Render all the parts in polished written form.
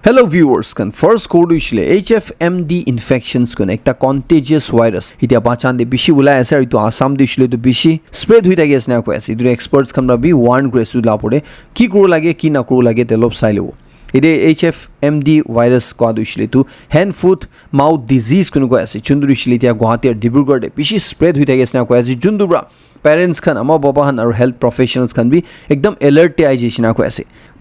Hello viewers, kan first code isle HFMD infections kon ekta contagious virus itia bachan de bishi ulai ase aru to Assam de isle to bishi spread hui thake asna ko ase idu experts khamra bi warn grace la pore ki kuru lage ki na kuru lage delop sailo ide HFMD virus ko adu isle to hand foot mouth disease kon ko ase chundur isle tia Guwahati aru Dibrugarh de bishi spread hui thake asna ko ase jundubra parents khan ama baba han aru health professionals khan bi ekdam alert te aijishna ko ase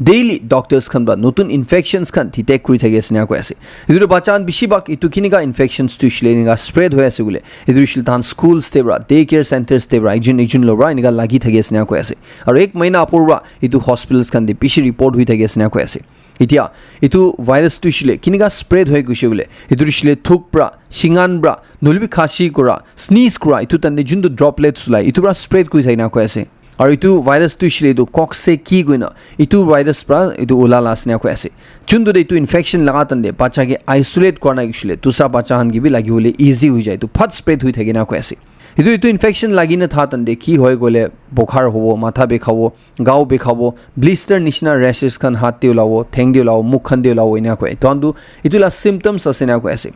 daily doctors khan ba notun infections khan detect kuri thake asna ko ase idu bachan bishi bak itu kiniga infections tu shleninga spread hoy ase gule idu shiltan schools te bra day care centers te bra ejun lobra iniga lagi thake asna ko ase aru ek mahina apurba itu hospitals khan de bishi report hui thake asna ko ase itia itu virus tu shile kiniga spread hoy gushe gule idu shile thuk pra singan bra nulbi khashi kura sneeze kura itu tande jundu droplets ulai itu bra spread kuri thaina ko ase aru itu virus tu shile itu cox se ki goina itu virus pra itu ulala asna ko ase jundu de itu infection laga tande bacha ke isolate korna gishile tusa bacha han gi bi lagi hole easy hui jai to phat spread hui thagina ko ase itu infection lagi na tha tande ki hoy gole bokhar hobo matha bekhabo gao bekhabo blister nishna rashes khan hat te ulawo theng de ulawo mukh khan de ulawo ina ko tondu itu la symptoms asena ko ase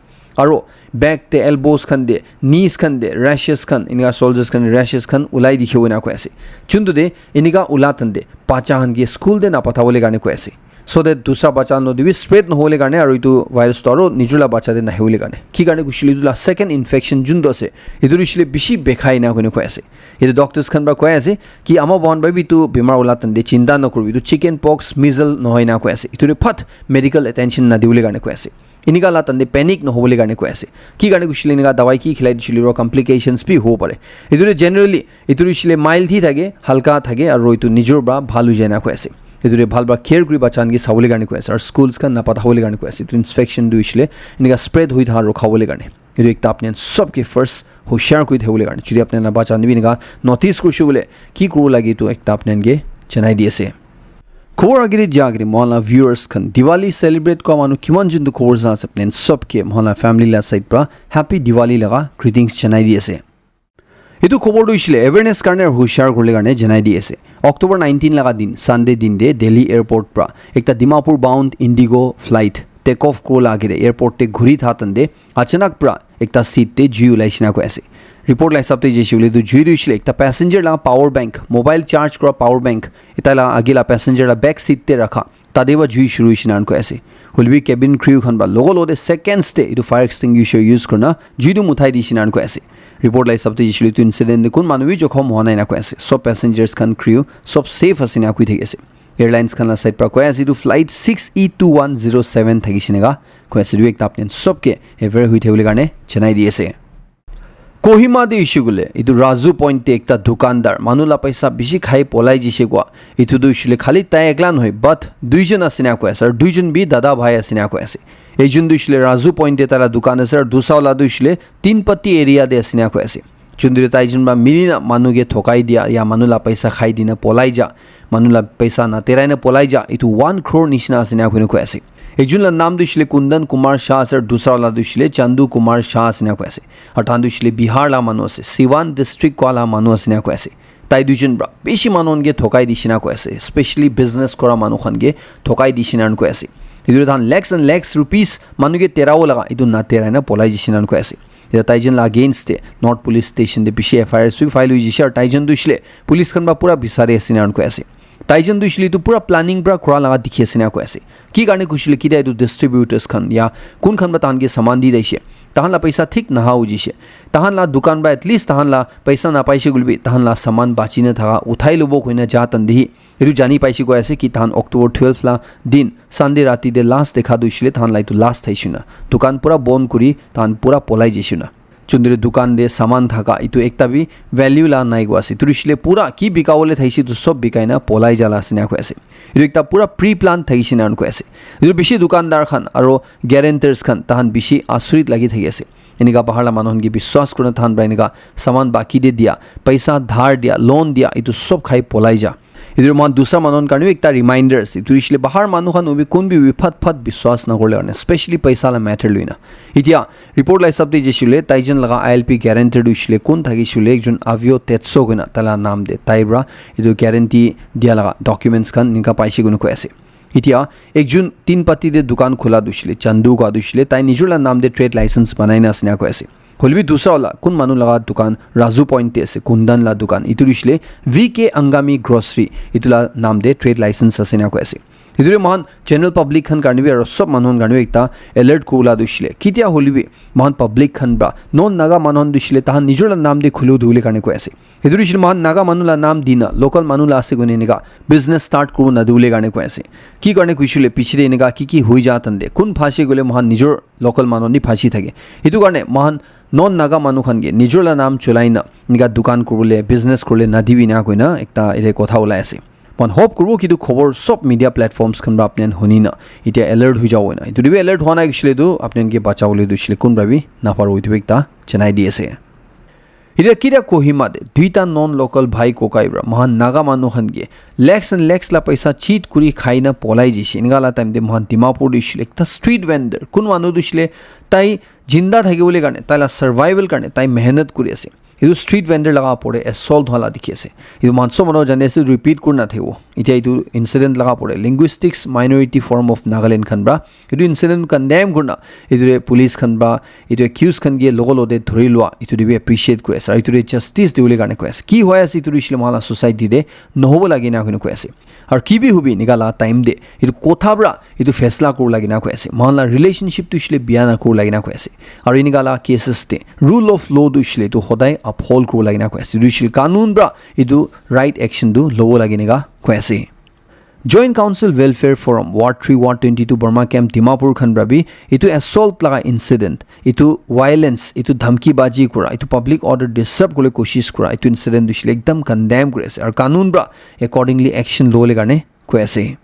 aro back te elbows khan de knees khan de rashes khan inga soldiers khan rashes khan ulai dikhibo na ko ase chundu de iniga ulatan de pacha han ge school de na pathawole garne ko ase so that dusra bacha no dibi spread no hole garne aru itu virus to aro nijula bacha de na hole garne ki garne kushili dula second infection jundo ase idu rishile bishi bekhai na ko ase idu doctors khan ba ko ase ki ama bon ba bi tu bimar ulatan de chinta no kurbi tu chicken pox measles no hoina ko ase itu phat medical attention na diule garne ko ase इनिका La तंदे panic न होले गाने को ऐसे की गाने को शिले निका दवाई की खिलाई दिले रो कॉम्प्लिकेशंस भी हो पड़े इदुरे जनरली इदुरे शिले माइल्ड ही थागे हल्का थागे और रोइतु निजोर बा भालु जेना को ऐसे इदुरे भाल बा केयर ग्री बचान की सावले गाने को ऐसे और स्कूल्स का ना पता होले गाने को ऐसे तो इंफेक्शन दु शिले इनिका स्प्रेड हुई था रोखा होले गाने इदु एक तापने सब के फर्स्ट होशियार कोई थे होले गाने चुरी अपने ना बचान भी निका नोटिस को शुले की को लगी तो एक तापने गे चनाई दिए से खबर आगे जागरे मोहल्ला व्यूअर्स खन दिवाली सेलिब्रेट को मानु किमान जुन खबर जा सपने सबके मोहल्ला फैमिली ला साइड पर हैप्पी दिवाली लगा ग्रीटिंग्स जनाई दिए से इतु खबर दु इछले अवेयरनेस करने होशियार करले करने जनाई दिए से अक्टोबर 19 लगा दिन संडे दिन दे दिल्ली एयरपोर्ट पर एकता Dimapur bound IndiGo flight take off को लागे एयरपोर्ट ते घुरी था तंदे अचानक प्रा एकता सीट ते जुई लाइसिना को ऐसे रिपोर्ट लाई सबते जेशिवले दु जुई दुइले एकता पैसेंजर ला पावर बैंक मोबाइल चार्ज करा पावर बैंक इताला आगिला पैसेंजर ला बैक सीट ते रखा तादेवा जुई शुरू इशनान को ऐसे हुलबी केबिन क्रू खन बा लोगो लोदे सेकंड्स ते इदु फायर एक्सटिंग्विशर यूज करना जुई दु मुथाई दिशनान को ऐसे रिपोर्ट लाई सबते जेशिवले तु इंसिडेंट कुन मानवी जो खम होना ना को ऐसे सब पैसेंजर्स खन क्रू सब सेफ हसिना कुइ थे ऐसे एयरलाइंस खन ला साइड पर को ऐसे दु फ्लाइट 6E2107 थगिसिनेगा को ऐसे दु एक तापने सब के एवर हुई थे उले गाने चनाई दिए से कोहिमा दे इशू गुले इतु राजू पॉइंट ते एकता दुकानदार मानुला पैसा बिशी खाई पोलाई जिसे गवा इतु दु इशुले खाली ताय एकलान होय बट दुइजन आसिना को ऐसे दुइजन भी दादा भाई आसिना को ऐसे एजुन दु इशुले राजू पॉइंट ते ताला दुकान ऐसे और दुसावला दु इशुले तीन पत्ती एरिया दे आसिना को ऐसे चुंदुरे ताइजन बा मिलिना मानुगे ठोकाई दिया या मानुला पैसा खाई दिना पोलाई जा मानुला पैसा ना तेराइना पोलाई जा इतु 1 crore निशना आसिना को ऐसे एजुन नाम दुशले कुंदन कुमार शाह सर दूसरा ला दुशले चंदू कुमार शाह सिना को ऐसे अठान दुशले बिहार ला मानो से सिवान डिस्ट्रिक्ट वाला मानो सिना को ऐसे ताई दुजन ब्रा बेशी मानोन गे ठोकाई दिशिना को ऐसे स्पेशली बिजनेस करा मानो खन गे ठोकाई दिशिना को ऐसे इधर धान लैक्स एंड लैक्स रुपीस मानो गे तेराओ लगा इधर ना तेरा ना पोलाई दिशिना को ऐसे इधर ताइजन ला अगेंस्ट थे नॉर्थ पुलिस स्टेशन दे पीछे एफआईआर भी फाइल हुई जिसे ताइजन दुशले पुलिस खन बा पूरा बिसारे सिना को ऐसे ताइजन दुशली तो पूरा प्लानिंग ब्रा खुरा लगा दिखे सिना को ऐसे की गाने कुशले की दे डिस्ट्रीब्यूटर्स खन या कुन खन बतान के सामान दी दैसे तहन ला पैसा ठीक ना हाउ जिसे तहन ला दुकान बा एटलीस्ट तहन ला पैसा ना पाइसे गुलबी तहन ला सामान बाची न था उठाई लोबो कोइना जा तंदी इरु जानी पाइसे को ऐसे कि तहन अक्टोबर 12 ला दिन संडे राती दे लास्ट देखा दुशले तहन लाई तो लास्ट थैसिना दुकान पूरा बंद करी तहन पूरा पोलाई जिसिना चुंदरे दुकान दे सामान थाका इतु एकता भी वैल्यू ला नाइ गवासी तुरिशले पूरा की बिकावले थैसी तो सब बिकाइना पोलाई जाला सिना को ऐसे इरु एकता पूरा प्री प्लान थैसिना को ऐसे इरु बिशी दुकानदार खान आरो ग्यारेंटर्स खान तहन बिशी आश्रित लगी थई ऐसे इनिका पहाड़ा मानोन की विश्वास करना थान ब्राइनिका सामान बाकी दे दिया पैसा धार दिया लोन दिया इतु सब खाई पोलाई जा इधर मान दूसरा मानोन कारण एक रिमाइंडर्स इतु इसलिए बाहर मानु खान उबी कोन भी विफत फत विश्वास न करले गर्ने स्पेशली पैसा ला मैटर लुइना इतिया रिपोर्ट लाई सबदे जेसिले ताइजन लगा आईएलपी ग्यारेंटेड इसलिए कोन थागी सुले एकजन अवियो तेत्सो गना तला नाम दे ताइब्रा इदु ग्यारेंटी दिया लगा डॉक्यूमेंट्स खान निका पाइसे गुनु को ऐसे এতিয়া একজন তিন পাতিতে দোকান খোলা দিছিলে চন্দু কা দিছিলে তাই নিজৰ নাম দে ট্ৰেড লাইসেন্স বনাই না আসনা কৈ আছে হলবি দুসৰালা কোন মানুহ লগা দোকান ৰাজু পইণ্টে আছে কুন্দন লা দোকান ইটো দিছিলে ভিকে আংগামী গ্ৰছাৰী ইটোলা নাম দে ট্ৰেড লাইসেন্স আসনা কৈ আছে ইটোৰে মহান জেনাৰেল পাব্লিক খান কাৰণবি আৰু সব মানুহন কাৰণবি একটা এলাৰ্ট কোলা দিছিলে কিতিয়া হলবি মহান পাব্লিক খান বা নন নাগা মানুহন দিছিলে তাহান নিজৰ নাম দে খুলো দুলে কাৰণে কৈ আছে ইটো দিছিলে মহান নাগা মানুহলা নাম দিনা লোকাল মানুহলা আছে গনে এনেকা বিজনেস স্টার্ট কৰো না দুলে কাৰণে কৈ আছে কি কাৰণে কৈছিলে পিছৰে এনেকা কি হৈ যাতন দে কোন ফাঁসি গলে মহান নিজৰ লোকাল মানুহনি ফাঁসি থাকে ইটো কাৰণে মহান নন নাগা মানুহ খানগে নিজৰ নাম চলাই না এনেকা দোকান কৰলে বিজনেস কৰলে না দিবি না কই না একটা এৰে কথা ওলাই আছে মন হোপ করব কিন্তু খবর সব মিডিয়া প্ল্যাটফর্মস খান বা আপনি শুনি না এটা অ্যালার্ট হয়ে যাও না যদি অ্যালার্ট হওয়া না গেছিলে তো আপনাকে বাঁচাবলে দিছিলে কোন ভাবি না পারো ওই একটা চেনাই দিয়েছে এটা কিরা কোহিমাদে দুইটা নন লোকাল ভাই কোকাইব্রা মহান নাগা মানুহ খানগে লেক্স এন্ড লেক্স লা পয়সা চিট কৰি খাই না পলাই দিছে এনেগালা টাইম দে মহান ডিমাপুর দিছিলে একটা স্ট্রিট ভেন্ডার কোন মানুহ দিছিলে তাই জিন্দা থাকিবলৈ কাৰণে তাইলা সাৰ্ভাইভেল কাৰণে তাই মেহনত কৰি আছে ಇದು ಸ್ಟ್ರೀಟ್ ವೆಂಡರ್ ಲಗಾ ಪಡೆ ಅಸಾಲ್ಟ್ ಹೊಲ ದಿಕ್ಕಿಯಸೆ ಇದು ಮಾನ್ಸೋ ಮನೋ ಜನೆ ಎಸೆ ರಿಪೀಟ್ ಕೊಡ್ನ ಥೇವು ಇtia ಇದು ಇನ್ಸಿಡೆಂಟ್ ಲಗಾ ಪಡೆ linguistics minority form of Nagaland ಖನ್ಬ್ರಾ ಇದು ಇನ್ಸಿಡೆಂಟ್ ಕಂಡೆಮ್ ಕೊಡ್ನ ಇದುರೆ ಪೊಲೀಸ್ ಖನ್ಬ್ರಾ ಇದು ಅಕ್ಯೂಸ್ ಖನ್ಗೆ ಲೋಗಲೋದೆ ধৰি লোৱা ಇದು দিবে এপ্ৰিশিয়েট কৰি আছে আৰু ইটোৰে জাস্টিস দিবলৈ কাৰণে কৈ আছে কি হৈ আছে ইটো ইছলে মালা সোসাইটি দে নহব লাগি না কোনে কৈ আছে আৰু কি বি হবি নিগালা টাইম দে ইটো কথাবৰা ইটো ফেসলা কৰো লাগি না কৈ আছে মালা ৰিলেশনশিপ তো ইছলে বিয়া না কৰো লাগি না কৈ আছে আৰু ইনিগালা কেसेस দে ৰুল অফ ল দু ইছলে তো সদায় আপহোল্ড কৰো লাগি না কৈ আছে ইটো কানুন ব্ৰা ইটো ৰাইট একশন দু লব লাগি নিগা কৈ আছে Joint Council Welfare Forum Ward 3 Ward 22 Burma Camp Dimapur Khanbrabi itu assault laga incident itu violence itu dhamki baji kura itu public order disturb kole koshish kura itu incident dishile ekdam condemn kore ase ar kanun bra accordingly action lole garne koi ase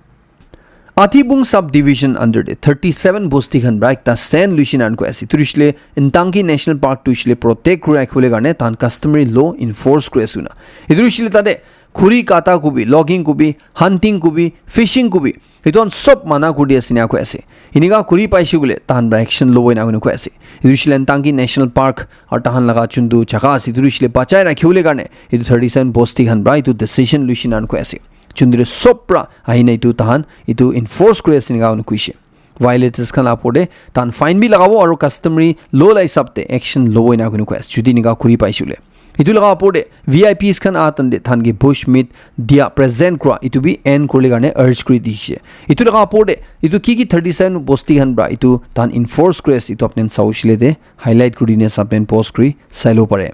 Atibung subdivision under the 37 bosti khan bra ekta stand lucinan koi ase turishle Intanki National Park to ishile protect kura khole garne tan customary law enforce kore asuna idurishile tade খুরি কাটা কুবি logging কুবি হান্টিং কুবি fishing কুবি ইতন সব মানা কুডি আসিনা কই আছে ইনিগা খুরি পাইছি বলে তাহান বা action লবই না কই আছে ইদুশিলেন তাঙ্কি ন্যাশনাল পার্ক আর তাহান লাগা চুন্দু জায়গা আছে ইদুশিলে বাঁচায় রাখিবলে কারণে ইদু 37 বস্তি খান বা ইদু ডিসিশন লুছিনান কই আছে চুন্দুরে সবরা আইনা ইদু তাহান ইদু এনফোর্স করে আসিনা গাউন কইছে ভায়োলেটর্স খান আপোডে তাহান ফাইন বি লাগাবো আর কাস্টমারি লো লাই সাবতে অ্যাকশন লবই না কই আছে যদি নিগা খুরি পাইছিলে itu laga apode VIPs khan atande thange bush meat dia present kra itu bi end korle garne urge kori dikhe itu laga apode itu ki 37 bosti khan bra itu tan enforce kres itu apnen saushile de highlight kori ne sapen post kri sailo pare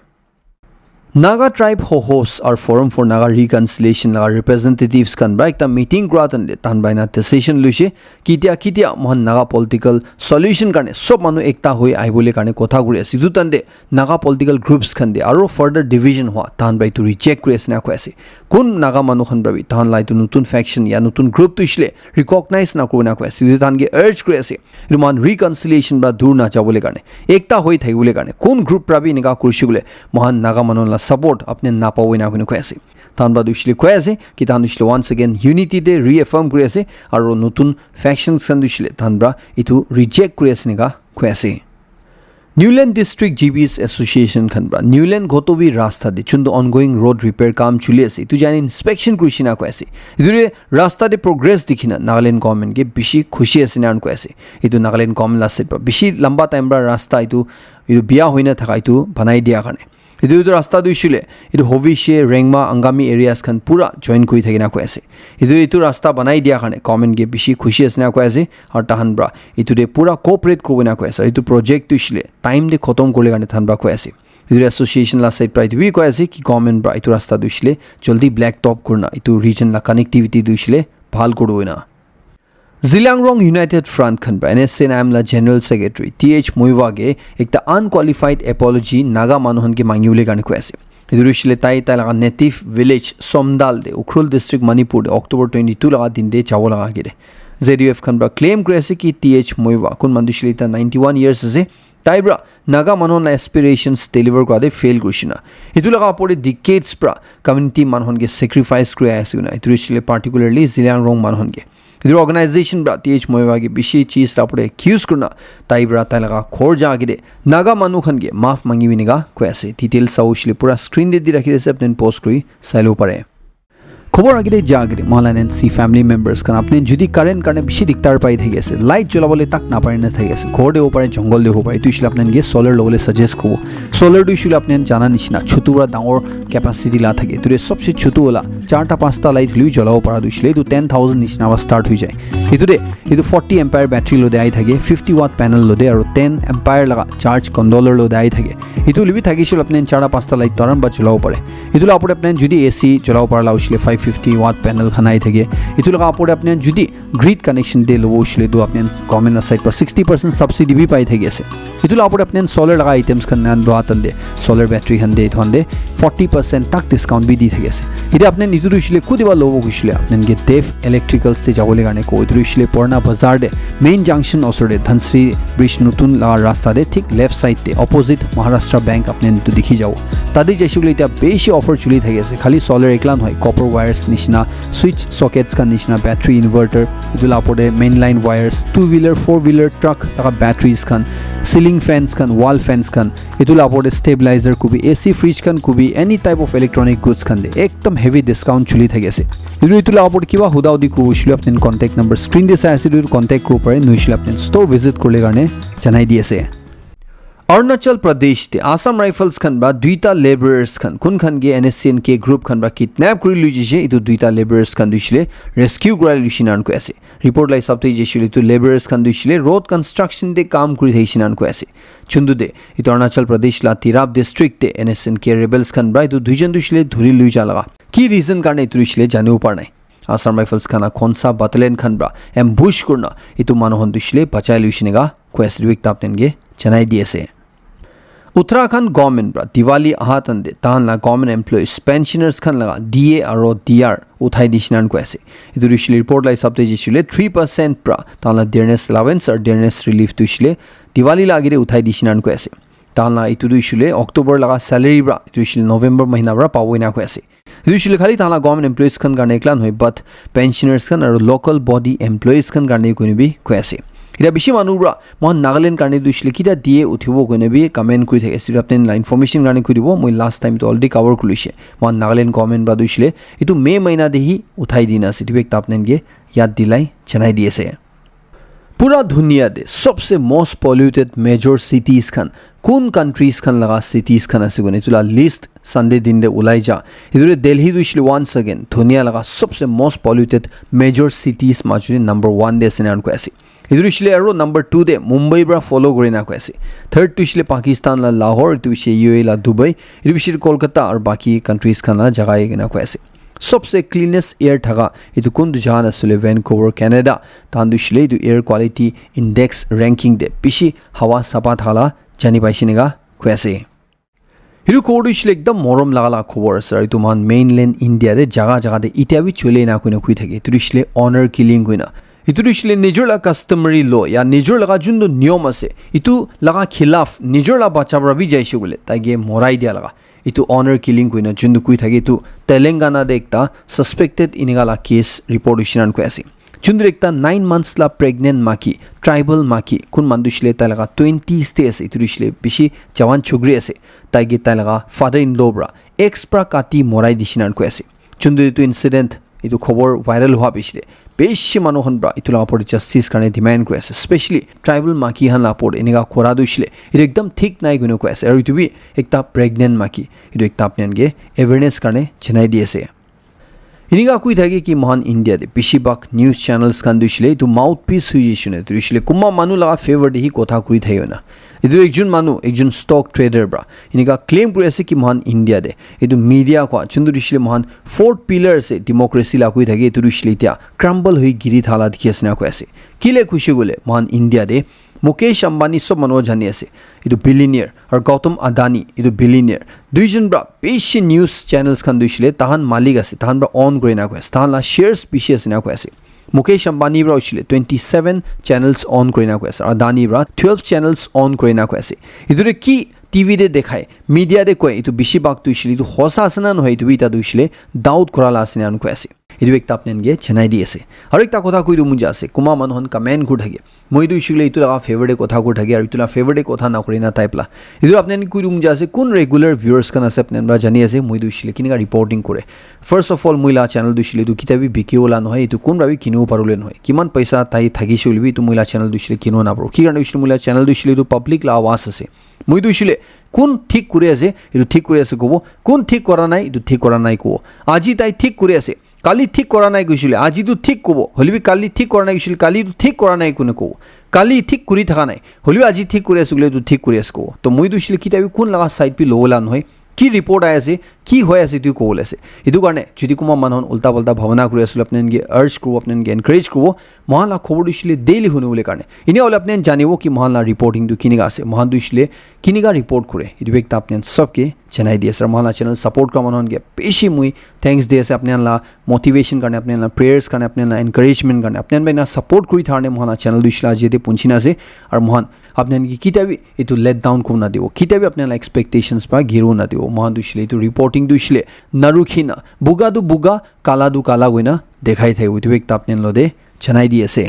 Naga tribe hosts our forum for Naga reconciliation laga representatives kan bra ekta meeting kratan de tan baina decision luise kitia mohan Naga political solution karne sob manu ekta hoi aibole karne kotha kori ase du tande Naga political groups kan de aro further division hwa tan bai to reject kori ase na ko ase kun Naga manu khan bra tan lai to nutun faction ya nutun group to isle recognize na ko na ko ase du tan ge urge kori ase ruman reconciliation bra dur na jabole karne ekta hoi thaibole karne kun group pra bi niga kurshi bole mohan Naga manu la support apne na pawe na kone koi ase tan ba dushli koi ase ki tan dushli once again unity de reaffirm kori ase aro notun factions kan dushli tan bra itu reject kori ase niga koi ase Newland District GBS Association kan bra Newland gotovi rasta de chundo ongoing road repair kam chuli ase tu jani inspection krishina koi ase idure rasta de progress dikhina Nagaland government ge bishi khushi ase nan koi ase itu Nagaland government la se bishi lamba time bra rasta itu biya hoina thaka itu banai dia kane itu rasta duishile itu hovishe rengma angami areas khan pura join koi thakina koi ase itu rasta banai dia kane comment ge bishi khushi asna koi ase ar tahan bra itu de pura cooperate kobina koi ase itu project duishile time de khotom kole kane than bra koi ase itu association la side pride vi koi ase ki comment bra itu rasta duishile jaldi black top korna itu region la connectivity duishile bhal kodoina Zilangrong United Front khan ba NSNM la General Secretary TH Moiwage ekta unqualified apology Naga manuhan ke mangiule gane ko ase idurishile tai laga native village Somdal de Ukhrul district Manipur de October 22 laga din de chawo laga gire ZUF khan ba claim kore ase ki TH Moiwa kun mandishile ta 91 years ase taibra Naga manon aspirations deliver kora de fail kurishina itu laga apore decades pra community manuhan ke sacrifice kore ase na idurishile particularly Zilangrong manuhan ke इधर organisation ब्रा TH मोइवा के बिशी चीज रापड़े accused करना ताई ब्रा ताई लगा खोर जागे दे नागा मानु खन के माफ मांगी भी निगा को ऐसे डिटेल साउशले पूरा स्क्रीन दे दी रखी दे से अपने पोस्ट कोई साइलो पड़े খবৰ আগতে জাগৰে মালান এণ্ড চি ফেমিলি মেম্বাৰ্ছ কাৰণ আপুনি যদি কাৰেণ্ট কাৰণে বেছি দিগদাৰ পাই থাকি আছে লাইট জ্বলাবলৈ তাক নাপাৰি নাথাকি আছে ঘৰ দিব পাৰে জংঘল দিব পাৰে এইটো ইছলে আপোনালোকে চ'লাৰ ল'বলৈ ছাজেষ্ট কৰিব চ'লাৰটো ইছলে আপুনি জানা নিচিনা ছোটো পৰা ডাঙৰ কেপাচিটি লা থাকে এইটো চবচে ছোটো ওলা 4-5টা লাইট হ'লেও জ্বলাব পৰা দিছিলে এইটো 10,000 নিচিনা বা ষ্টাৰ্ট হৈ যায় এইটো 40 এম্পায়াৰ বেটাৰী লোডে আহি থাকে 50 ৱাট পেনেল লোডে আৰু 10 এম্পায়াৰ লগা চাৰ্জ কণ্ট্ৰলৰ লোডে আহি থাকে এইটো লিবি থাকিছিল আপুনি 4-5টা লাইট তৰণ বা জ্বলাব পাৰে এইটো আপুনি আপুনি যদি এসি জ্বলাব পৰা লাউছিলে 550 ৱাট পেনেল খান আহি থাকে এইটো লগা আপুনি আপুনি যদি গ্ৰিড কানেকশ্যন দে ল'ব উছিলে তো আপুনি গভৰ্ণমেণ্টৰ সাইড পৰা 60% সাবসিডি বি পাই থাকি আছে এইটো আপুনি আপুনি সোলাৰ লগা আইটেমছ খান নান লোৱাতন দে সোলাৰ বেটাৰী খান দে এইখন দে 40% তাক ডিসকাউন্ট বি দি থাকি আছে এতিয়া আপুনি নিটো উছিলে কুদিবা ল'ব গৈছিলে আপুনি দেফ ইলেক্ট্ৰিকেলছ তে যাবলৈ কাৰণে কৈ উছিলে পুৰণা বজাৰ দে মেইন জাংশন ওচৰতে ধনশ্ৰী ব্ৰিজ নতুন লগা ৰাস্তা দে ঠিক লেফট সাইড তে অপোজিট মহাৰাষ্ট্ৰ বেংক আপুনি নিটো দেখি যাও তাতে যাইছিলে এতিয়া বেছি অফাৰ চলি থাকি আছে খালি সোলাৰ একলা নহয় কপাৰ ওয়্যাৰছ নিচিনা সুইচ সকেটছ কা নিচিনা বেটাৰী ইনভাৰ্টাৰ এইটো লাপৰে main line wires 2 wheeler 4 wheeler truck লগা বেটাৰীজ খান সিলিং ফেন্স খান ওয়াল ফেন্স খান এইটো লাপৰে ষ্টেবিলাইজাৰ কুবি এসি ফ্ৰিজ খান কুবি any type of electronic goods খান দে একদম হেভি ডিসকাউন্ট চলি থাকি আছে এইটো লাপৰে কিবা হুদাউদি কৰিছিল আপুনি কন্টাক্ট নম্বৰ স্ক্ৰিন দি চাই আছে এইটো কন্টাক্ট কৰিব পাৰে নৈছিল আপুনি ষ্ট'ৰ ভিজিট কৰিলে কাৰণে জনাই দি আছে অৰুণাচল প্ৰদেশ তে আসাম ৰাইফলছ খান বা দুইটা লেবাৰাৰ্ছ খান কোন খান গে এনএসএন কে গ্ৰুপ খান বা কিডন্যাপ কৰি লৈ যিছে এইটো দুইটা লেবাৰাৰ্ছ খান দিছিলে ৰেস্কিউ কৰাই লৈছিনান কৈ আছে ৰিপৰ্ট লাই সবতে যিছিলে এইটো লেবাৰাৰ্ছ খান দিছিলে ৰোড কনষ্ট্ৰাকশ্যন দে কাম কৰি থাকিছিনান কৈ আছে চুন্দু দে এইটো অৰুণাচল প্ৰদেশ লা তিৰাপ ডিষ্ট্ৰিক্ট তে এনএসএন কে ৰেবেলছ খান বা এইটো দুইজন দিছিলে ধৰি লৈ যা লগা কি ৰিজন কাৰণে এইটো দিছিলে জানিব পৰা নাই আসাম ৰাইফলছ খানা খনসা বাটালিয়ন খান বা এম্বুশ কৰনা এইটো মানুহন দিছিলে বাচাই লৈছিনেগা কৈ আছে দুইটা আপোনালোকে জনাই দি আছে उत्तराखंड गवर्नमेंट ब्रा दिवाली आहातन दे तानला गवर्नमेंट एम्प्लॉइज पेंशनर्स खान लगा डीए और डीआर उठाई दिशनान को ऐसे इधर इशले रिपोर्ट लाई सबते जिशले 3% ब्रा तानला डियरनेस अलावेंस और डियरनेस रिलीफ तो इशले दिवाली लागिरे उठाई दिशनान को ऐसे तानला इतु इशले अक्टूबर लगा सैलरी ब्रा इतु इशले नवंबर महीना ब्रा पावोइना को ऐसे इधर इशले खाली तानला गवर्नमेंट एम्प्लॉइज खान गाने एकलान होय बट पेंशनर्स खान और लोकल बॉडी एम्प्लॉइज खान गाने को भी को ऐसे এটা বেশি মানুহরা মন নাগালেণ্ড কাৰণে দিছিলে কিটা দিয়ে উঠিব কোনে বি কমেন্ট কৰি থাকে যদি আপনি ইনফৰমেশন কাৰণে কৰি দিব মই লাস্ট টাইম তো অলৰেডি কভাৰ কৰিছে মন নাগালেণ্ড গভর্নমেন্ট বা দিছিলে এটো মে মহিনা দেহি উঠাই দিনা আছে ঠিক আপনানকে ইয়াদ দিলাই জানাই দিয়েছে पूरा दुनिया दे सबसे मोस्ट पॉल्यूटेड मेजर सिटीज खान कौन कंट्रीज खान लगा सिटीज खान আছে গনে তুলা লিস্ট সানডে दिन दे उलाई जा इधरे दिल्ली दुइसले वन्स अगेन दुनिया लगा सबसे मोस्ट पॉल्यूटेड मेजर सिटीज माजुने नंबर 1 दे सेनान को ऐसे इधर इशले आरो नंबर 2 दे मुंबई ब्रा फॉलो करिना को ऐसे थर्ड तो इशले पाकिस्तान ला लाहौर तो इशले यूएई ला दुबई इधर इशले कोलकाता और बाकी कंट्रीज खान ला जगह ना को ऐसे सबसे क्लीनेस्ट एयर ठगा इतु कुंद जहान असले वैनकूवर कनाडा तांदुशले इतु एयर क्वालिटी इंडेक्स रैंकिंग दे पिशी हवा सपा थाला जानि पाइसिनेगा क्वेसे हिरु कोडिशले एकदम मरम लगाला खबर सर इतु मान मेनलैंड इंडिया दे जगह जगह दे इत्यावि चले ना कुने कुइ थाके तुरिशले ऑनर किलिंग कुइना इतुरिशले निजरला कस्टमरी लो या निजरला जुन्दो नियम আছে इतु लगा खिलाफ निजरला बचाबरा भी जाइसे बोले तागे मोराई दिया लगा इतु ऑनर किलिंग कुइना जुन्दो कुइ थाके इतु तेलंगाना दे एकता सस्पेक्टेड इनिगाला केस रिपोर्ट इशनान को ऐसे जुन्दो एकता 9 months ला प्रेग्नेंट माकी ट्राइबल माकी कुन मानदुशले तालगा 20 स्टे আছে इतुरिशले बिशी जवान छुगरी আছে तागे तालगा father in low bra x प्रा काटी मोराई दिशनान को ऐसे जुन्दो इतु इंसिडेंट इतु खबर वायरल हुआ बिशले बेशी मानुहन ब्रा इतु लापर जस्टिस करने डिमांड को ऐसे स्पेशली ट्राइबल माकी हन लापर इनेगा कोरा दुशले इतु एकदम ठीक नाइ गुनो को ऐसे और इतु भी एकता प्रेग्नेंट माकी इतु एकता आपनेनगे अवेयरनेस करने जनाई दिएसे इनिगा कुइ थाके कि महान इंडिया दे बेशिबाग न्यूज चैनल्स खान दुशले इतु माउथ पीस हुइ जिसुने दुशले कुम्मा मानु लगा फेवर दे हि कोथा कुइ थायो ना इधर एकजन स्टॉक ट्रेडर ब्रा इनिका क्लेम करे আছে कि महान इंडिया दे इतु मीडिया को चंदुरिशले महान फोर्थ पिलर से डेमोक्रेसी ला कुइ थाके इतुरिशले इतिया क्रम्बल हुइ गिरि थाला दिखिसना को আছে किले खुशी गोले महान इंडिया दे मुकेश अंबानी सब मनो जानि আছে इतु बिलियनियर और गौतम अदानी इतु बिलियनियर दुइजन ब्रा बेशी न्यूज चैनल्स खान दुइशले ताहान मालिक আছে ताहान ब्रा ऑन करिना को আছে ताहान ला शेयर्स पिशी আছে ना को আছে मुकेश अंबानी ब्रा उछले 27 चैनल्स ऑन करिना को আছে अदानी ब्रा 12 चैनल्स ऑन करिना को আছে इधरे की टीवी दे देखाय मीडिया दे कोय इतु बेशिबाग दुइशले इतु होसा आसना নহয় इतु इता दुइशले डाउट कराला आसना को আছে এইটো একটা আপোনালোকে জনাই দি আছে আৰু একটা কথা কৈ দিওঁ মুজা আছে কুমা মানুহন কমেণ্ট কৰি থাকে মই তো ইছুলে এইটো লগা ফেভাৰিট কথা কৈ থাকে আৰু এইটো লগা ফেভাৰিট কথা নকৰি না টাইপলা এইটো আপোনালোকে কৈ দিওঁ মুজা আছে কোন ৰেগুলাৰ ভিউৱাৰ্ছ কান আছে আপোনালোকে জানি আছে মই তো ইছুলে কিনেকা ৰিপৰ্টিং কৰে ফাৰ্ষ্ট অফ অল মই লা চেনেল দিছিলে এইটো কিতাবি বিকিওলা নহয় এইটো কোন ভাবি কিনিব পাৰোলে নহয় কিমান পইচা তাই থাকিছে উলিবি এইটো মই লা চেনেল দিছিলে কিনিব নাপাৰো কি কাৰণে ইছুলে মই লা চেনেল দিছিলে এইটো পাব্লিক লা আৱাজ আছে মই তো ইছুলে কোন ঠিক কৰি আছে এইটো ঠিক কৰি আছে ক'ব কোন ঠিক কৰা নাই এইটো ঠিক কৰা নাই ক'ব আজি তাই ঠিক কৰি আছে কালি ঠিক কৰা নাই কৈছিলে আজিতো ঠিক ক'ব হলিবি কালি ঠিক কৰা নাই কৈছিলে কালিতো ঠিক কৰা নাই কোনে ক'ব কালি ঠিক কৰি থকা নাই হলিবি আজি ঠিক কৰি আছে বোলে এইটো ঠিক কৰি আছে ক'ব তো মই দিছিলে কিতাবি কোন লগা চাইড পি ল'বলা নহয় কি ৰিপৰ্ট আই আছে কি হৈ আছে এইটো ক'বলৈ আছে এইটো কাৰণে যদি কোনোবা মানুহন উল্টা পাল্টা ভাৱনা কৰি আছিলে আপোনালোকে আৰ্জ কৰিব আপোনালোকে এনকাৰেজ কৰিব মহানলা খবৰ দিছিলে ডেইলি শুনিবলৈ কাৰণে এনে হ'লে আপোনালোকে জানিব কি মহানলা ৰিপৰ্টিংটো কেনেকুৱা আছে মহান দিছিলে কেনেকুৱা ৰিপৰ্ট কৰে এইটো একটা আপোনালোকে চবকে জনাই দি আছে আৰু মহানলা চেনেল ছাপোৰ্ট কৰা মানুহনকে বেছি মই থেংকছ দি আছে আপোনালোকে মটিভেশ্যন কাৰণে আপোনালোকে প্ৰেয়াৰ্ছ কাৰণে আপোনালোকে এনকাৰেজমেণ্ট কাৰণে আপোনালোকে না ছাপোৰ্ট কৰি থাৰণে মহানলা চেনেল দিছিলে আজি ইয়াতে পঞ্চিন আছে আৰু মহান আপোনালোকে কিতাবি এইটো লেট ডাউন কৰিব নাদিব কিতাবি আপোনালোকে এক্সপেক্টেশ্যনছ পৰা ঘিৰিব নাদিব মহান দিছিলে এইটো ৰিপৰ্টিং দিছিলে নাৰুখি না বুগাটো বুগা কালাটো কালা গৈ না দেখাই থাকিব এইটো একটা আপোনালোকে জনাই দি আছে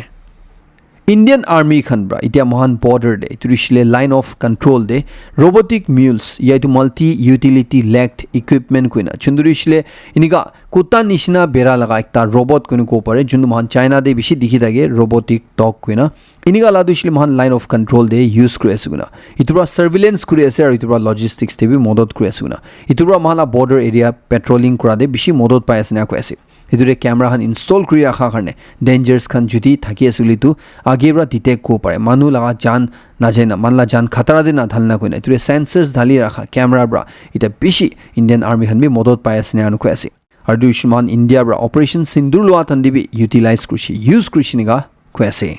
ইণ্ডিয়ান আৰ্মি খান পৰা এতিয়া মহান বৰ্ডাৰ দে এইটো দিছিলে লাইন অফ কণ্ট্ৰল দে ৰবটিক মিউলছ ইয়াইটো মাল্টি ইউটিলিটি লেগড ইকুইপমেণ্ট কইনা যোনটো দিছিলে এনেকুৱা কুত্তা নিচিনা বেৰা লগা একটা ৰবট কোনো ক'ব পাৰে যোনটো মহান চাইনা দে বেছি দেখি থাকে ৰবটিক ডগ কইনা এনেকুৱা লা দিছিলে মহান line of control they use কৰি আছে কোনা ইটোৰ পৰা ছাৰ্ভিলেঞ্চ কৰি আছে আৰু ইটোৰ পৰা লজিষ্টিক্স দে বি মদত কৰি আছে কোনা ইটোৰ পৰা মহান বৰ্ডাৰ এৰিয়া পেট্ৰলিং কৰা দে বেছি মদত পাই আছে না কৈ আছে এইটোৰে কেমেৰাখন ইনষ্টল কৰি ৰখাৰ কাৰণে ডেঞ্জাৰ্ছখন যদি থাকি আছে বুলিতো আগেৰ পৰা ডিটেক্ট কৰিব পাৰে মানুহ লগা জান নাযায় না মানলা জান খাতৰা দে নাঢাল না কৈ না এইটোৰে চেঞ্চাৰ্ছ ঢালি ৰখা কেমেৰাৰ পৰা এতিয়া বেছি ইণ্ডিয়ান আৰ্মিখন বি মদত পাই আছে না কৈ আছে আৰু দুশ্মন ইণ্ডিয়াৰ পৰা অপাৰেশ্যন সিন্দুৰ লোৱা তান্দিবি ইউটিলাইজ কৰিছে ইউজ কৰিছে নিগা কৈ আছে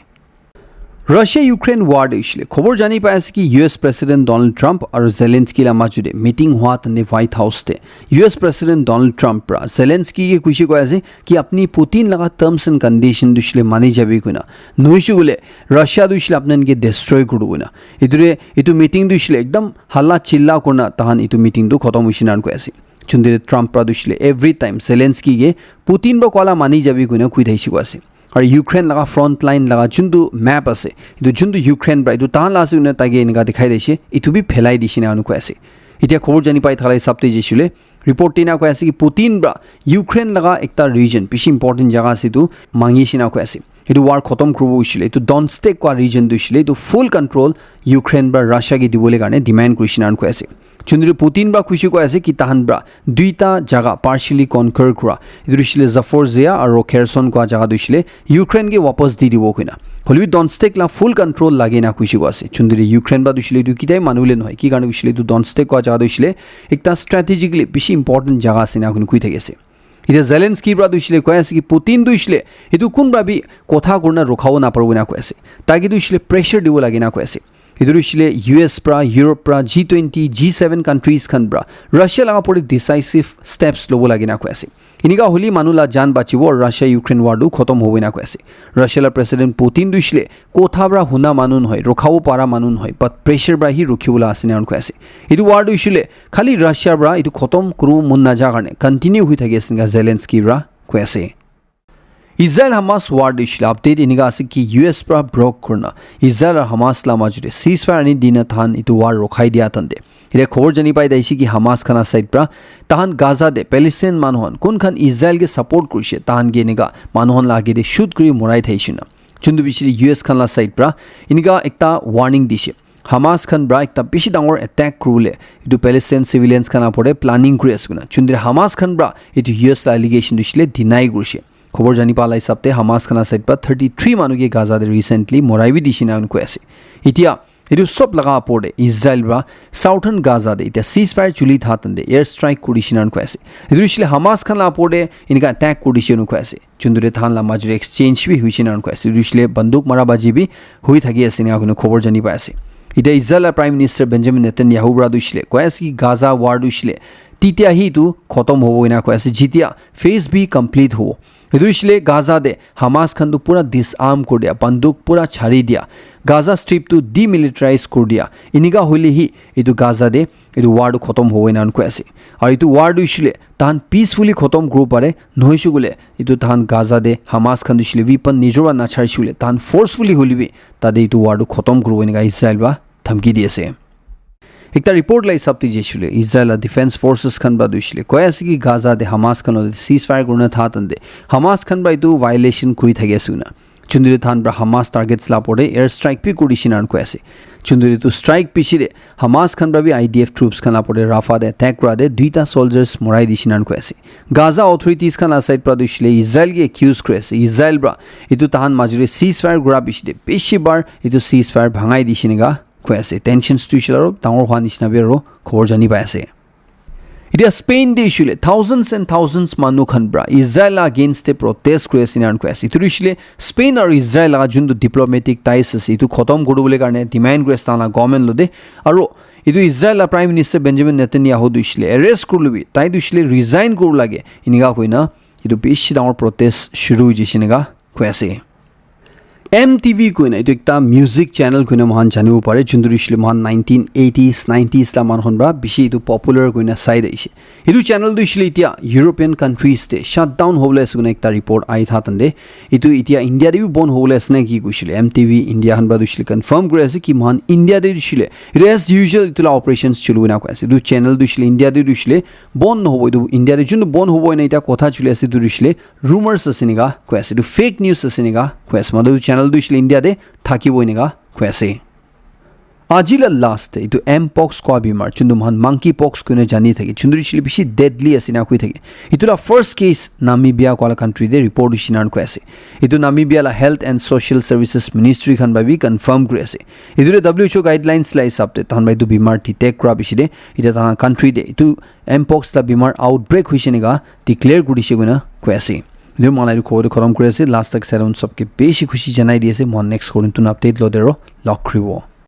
ৰাছিয়া ইউক্ৰেইন ৱাৰ দিছিলে খবৰ জানি পাই আছে কি ইউএছ প্ৰেছিডেণ্ট ডনাল্ড ট্ৰাম্প আৰু জেলেন্সকিৰ মাজতে মিটিং হোৱা তানে হোৱাইট হাউচতে ইউএছ প্ৰেছিডেণ্ট ডনাল্ড ট্ৰাম্প পৰা জেলেন্সকিকে কৈছে কৈ আছে কি আপুনি পুতিন লগা টাৰ্মছ এণ্ড কণ্ডিশ্যন দিছিলে মানি যাবি কৈ না নহৈছে বোলে ৰাছিয়া দিছিলে আপোনালোকে ডেষ্ট্ৰয় কৰিব না এইটো মিটিং দিছিলে একদম হাল্লা চিল্লা কৰা তাহান এইটো মিটিংটো খতম হৈছে না কৈ আছে যোনটো ট্ৰাম্প পৰা দিছিলে এভৰি টাইম জেলেন্সকিকে পুতিন বা কলা মানি যাবি কৈ না কৈ থাকিছে কৈ আছে আৰু ইউক্ৰেইন লগা ফ্ৰণ্ট লাইন লগা যোনটো মেপ আছে এইটো যোনটো ইউক্ৰেইন পৰা এইটো তাহান আছে নে তাকে এনেকুৱা দেখাই দিছে এইটো বি ফেলাই দিছে না কৈ আছে এতিয়া খবৰ জানি পাই থাকা হিচাপতে যিছিলে ৰিপৰ্ট টেনা কৈ আছে কি পুতিন বা ইউক্ৰেইন লগা একটা ৰিজন বেছি ইম্পৰ্টেণ্ট জেগা আছে এইটো মাঙিছে না কৈ আছে এইটো ৱাৰ খতম কৰিব গৈছিলে এইটো ডনষ্টেক কোৱা ৰিজন দিছিলে এইটো ফুল কণ্ট্ৰল ইউক্ৰেইন বা ৰাছিয়াকে দিবলৈ কাৰণে ডিমাণ্ড কৰিছে না কৈ আছে যোনটো পুতিন বা খুচি কৈ আছে কি তাহান পৰা দুইটা জাগা পাৰ্চিয়েলি কনকাৰ কৰা এইটো দিছিলে জাফৰজিয়া আৰু খেৰচন কোৱা জাগা দিছিলে ইউক্ৰেইনকে ৱাপছ দি দিব কইনা হলিউড ডনষ্টেক লা ফুল কণ্ট্ৰল লাগে না খুচি কৈ আছে যোনটো ইউক্ৰেইন বা দিছিলে এইটো কিতাই মানুহে নহয় কি কাৰণে কৈছিলে এইটো ডনষ্টেক কোৱা জাগা দিছিলে একটা ষ্ট্ৰেটেজিকলি বেছি ইম্পৰ্টেণ্ট জাগা আছে না কৈ থাকি আছে এতিয়া জেলেন্সকিৰ পৰা দিছিলে কৈ আছে কি পুতিন দিছিলে এইটো কোন ভাবি কথা কৰনা ৰখাব নাপাৰিব না কৈ আছে তাকে দিছিলে প্ৰেছাৰ দিব লাগে না কৈ আছে এইটো দিছিলে ইউএছ পৰা ইউৰোপ পৰা G20 G7 কাণ্ট্ৰিজ খান পৰা ৰাছিয়া লগা পৰি ডিচাইচিভ ষ্টেপছ ল'ব লাগে না কৈ আছে এনেকুৱা হ'লে মানুহলা জান বাচিব আৰু ৰাছিয়া ইউক্ৰেইন ৱাৰটো খতম হ'বই না কৈ আছে ৰাছিয়াৰ প্ৰেছিডেণ্ট পুতিন দিছিলে কথা পৰা শুনা মানুহ নহয় ৰখাব পৰা মানুহ নহয় বাট প্ৰেছাৰ পৰা সি ৰখিবলৈ আছে না কৈ আছে এইটো ৱাৰ দিছিলে খালি ৰাছিয়াৰ পৰা এইটো খতম কৰিব মন নাযায় কাৰণে কণ্টিনিউ হৈ থাকি আছে জেলেন্সকিৰ পৰা কৈ আছে ইজৰাইল হামাছ ৱাৰ দিছিলে আপডেট এনেকুৱা আছে কি ইউএছ পৰা ব্ৰক কৰনা ইজৰাইল আৰু হামাছলা মাজতে চিজ ফায়াৰ আনি দিনা তাহান এইটো ৱাৰ ৰখাই দিয়া তান্তে এতিয়া খবৰ জানি পাই দিছে কি হামাছ খানা চাইড পৰা তাহান গাজা দে পেলেষ্টাইন মানুহন কোনখন ইজৰাইলকে ছাপোৰ্ট কৰিছে তাহানকে এনেকুৱা মানুহন লাগে দে শ্বুট কৰি মৰাই থাকিছে না যোনটো বিচৰি ইউএছ খানা চাইড পৰা এনেকুৱা একটা ৱাৰ্ণিং দিছে হামাছ খান পৰা একটা বেছি ডাঙৰ এটেক কৰিলে এইটো পেলেষ্টাইন চিভিলিয়ানছ খানা পৰে প্লানিং কৰি আছে না যোনটো হামাছ খান পৰা এইটো ইউএছ এলিগেশ্যন দিছিলে ডিনাই কৰিছে খবৰ জানি পালা হিচাপতে হামাছ খানা চাইড পৰা 33 মানুহকে গাজা দে ৰিচেণ্টলি মৰাইবি দিছে না কৈ আছে এতিয়া এইটো সব লগা পৰে ইজৰাইল বা সাউথাৰ্ণ গাজা দে এতিয়া চিজ ফায়াৰ চুলি থাতন্দে এয়াৰ ষ্ট্ৰাইক কৰিছে না কৈ আছে এইটো দিছিলে হামাছ খান পৰে এনেকুৱা এটেক কৰিছে না কৈ আছে যোনটো থানলা মাজৰে এক্সচেঞ্জ বি হৈছে না কৈ আছে দিছিলে বন্দুক মাৰাবাজি বি হৈ থাকি আছে না কোনো খবৰ জানি পাই আছে এতিয়া ইজৰাইলৰ প্ৰাইম মিনিষ্টাৰ বেঞ্জামিন নেতানিয়াহু পৰা দিছিলে কৈ আছে কি গাজা ৱাৰ দিছিলে তেতিয়া সিটো খতম হ'ব না কৈ আছে যেতিয়া ফেজ বি কমপ্লিট হ'ব edu isle Gaza de Hamas khan tu pura disarm kor dia banduk pura chhari dia Gaza strip tu demilitarize kor dia iniga hoile hi edu Gaza de edu war tu khotom hobe na ko ase aru edu war du isle tan peacefully khotom group pare nohisu gule edu tan Gaza de Hamas khan isle weapon nijora na chharishule tan forcefully holibi tade edu war tu khotom group iniga Israel ba thamki di ase ekta report lai sabti jeshule Israel defense forces khan ba duishle koi ase ki Gaza de Hamas khan ceasefire gurna tha tande Hamas khan ba edu violation kuri thage suna chunduri than bra Hamas targets la pore air strike pi kuri shinan ko ase chunduri tu strike pichire Hamas khan bra bi IDF troops khan la pore Rafah de attack ra de duita soldiers morai di shinan ko ase Gaza authorities khan aside pra duishle Israel ge accuse kore ase Israel bra etu tahan majure ceasefire gura bishide beshi bar etu ceasefire bhangai di shiniga ko ase tensions tu shilaro tangor hwa nishna be ro khobor jani pa ase Idia Spain de ishule thousands and thousands manu khan bra Israel against the protest creation and quest itu ishule Spain or Israel aga jundu diplomatic ties ase itu khotom gorubole karne demand quest na government lode aro itu Israel prime minister Benjamin Netanyahu du ishule arrest kurlubi tai du ishule resign kor lage iniga koina itu beshi dangor protest shuru jishinega quase MTV koina etu ekta music channel koina mohan janibo pare jundur isle mohan 1980s 90s la man honbra bishi etu popular koina side aise etu channel du isle itia European countries te shut down hobole asuna ekta report ai tha tande etu itia India de bi bon hobole asna ki kushile MTV India han ba du isle confirm kore ase ki mohan India de isle it as usual itula operations chulu na ko ase du channel du isle India de isle bon no hobo du India de jun bon hobo na ita kotha chule ase du isle rumors asiniga ko ase du fake news asiniga ko ase madu channel du isle India de thaki boiniga kwese ajila last itu mpox ko bimar chundum han monkeypox kune jani thaki chunduri shili bishi deadly asina koi thaki itula first case Namibia ko country de report shinan ko ase itu Namibia la health and social services ministry khan ba bi confirm kore ase itule WHO guidelines la hisab te tan bai du bimar detect kra bishi de ita ta country de itu mpox la bimar outbreak hoisheniga declare gurise guna ko ase Leo malai khore khoram kore ase last tak saron sabke beshi khushi janai diase mon next korin tun update lo dero lock kribo